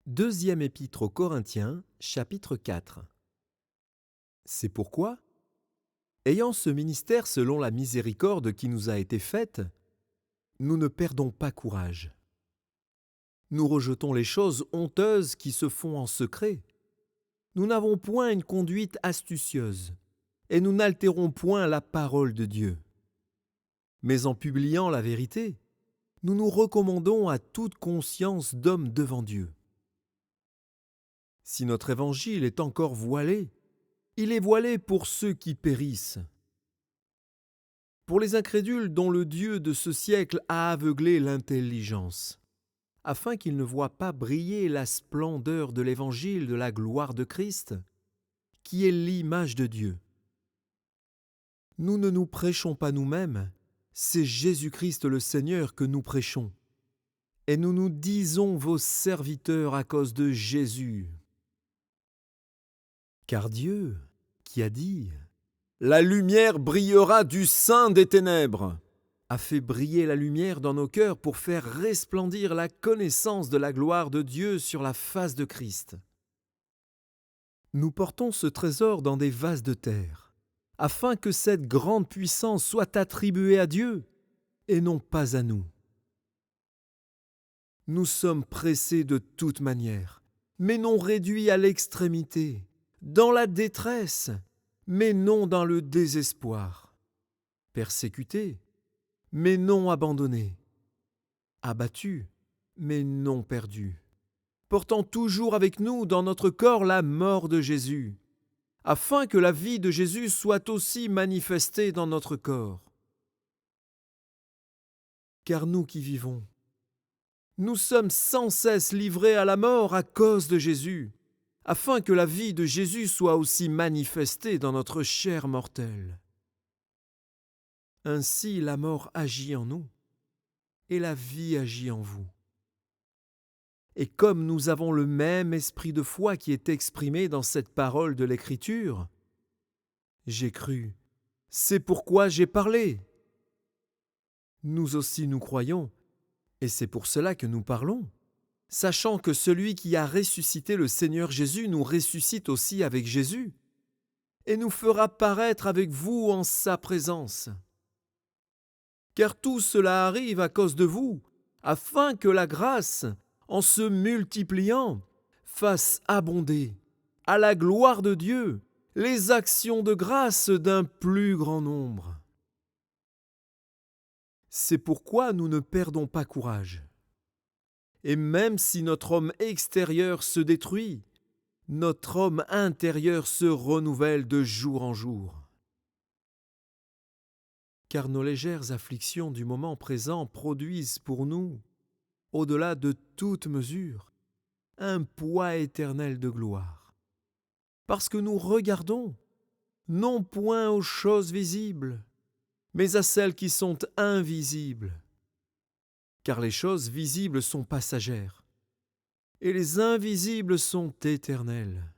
Deuxième épître aux Corinthiens, chapitre 4. C'est pourquoi, ayant ce ministère selon la miséricorde qui nous a été faite, nous ne perdons pas courage. Nous rejetons les choses honteuses qui se font en secret. Nous n'avons point une conduite astucieuse, et nous n'altérons point la parole de Dieu. Mais en publiant la vérité, nous nous recommandons à toute conscience d'homme devant Dieu. Si notre évangile est encore voilé, il est voilé pour ceux qui périssent. Pour les incrédules dont le Dieu de ce siècle a aveuglé l'intelligence, afin qu'ils ne voient pas briller la splendeur de l'évangile de la gloire de Christ, qui est l'image de Dieu. Nous ne nous prêchons pas nous-mêmes, c'est Jésus-Christ le Seigneur que nous prêchons. Et nous nous disons vos serviteurs à cause de Jésus. Car Dieu, qui a dit « La lumière brillera du sein des ténèbres », a fait briller la lumière dans nos cœurs pour faire resplendir la connaissance de la gloire de Dieu sur la face de Christ. Nous portons ce trésor dans des vases de terre, afin que cette grande puissance soit attribuée à Dieu et non pas à nous. Nous sommes pressés de toute manière, mais non réduits à l'extrémité, dans la détresse, mais non dans le désespoir, persécutés, mais non abandonnés, abattus, mais non perdus, portant toujours avec nous dans notre corps la mort de Jésus, afin que la vie de Jésus soit aussi manifestée dans notre corps. Car nous qui vivons, nous sommes sans cesse livrés à la mort à cause de Jésus, afin que la vie de Jésus soit aussi manifestée dans notre chair mortelle. Ainsi la mort agit en nous, et la vie agit en vous. Et comme nous avons le même esprit de foi qui est exprimé dans cette parole de l'Écriture, j'ai cru, c'est pourquoi j'ai parlé. Nous aussi nous croyons, et c'est pour cela que nous parlons, sachant que celui qui a ressuscité le Seigneur Jésus nous ressuscite aussi avec Jésus, et nous fera paraître avec vous en sa présence. Car tout cela arrive à cause de vous, afin que la grâce, en se multipliant, fasse abonder, à la gloire de Dieu, les actions de grâce d'un plus grand nombre. C'est pourquoi nous ne perdons pas courage. Et même si notre homme extérieur se détruit, notre homme intérieur se renouvelle de jour en jour. Car nos légères afflictions du moment présent produisent pour nous, au-delà de toute mesure, un poids éternel de gloire. Parce que nous regardons, non point aux choses visibles, mais à celles qui sont invisibles. Car les choses visibles sont passagères, et les invisibles sont éternelles.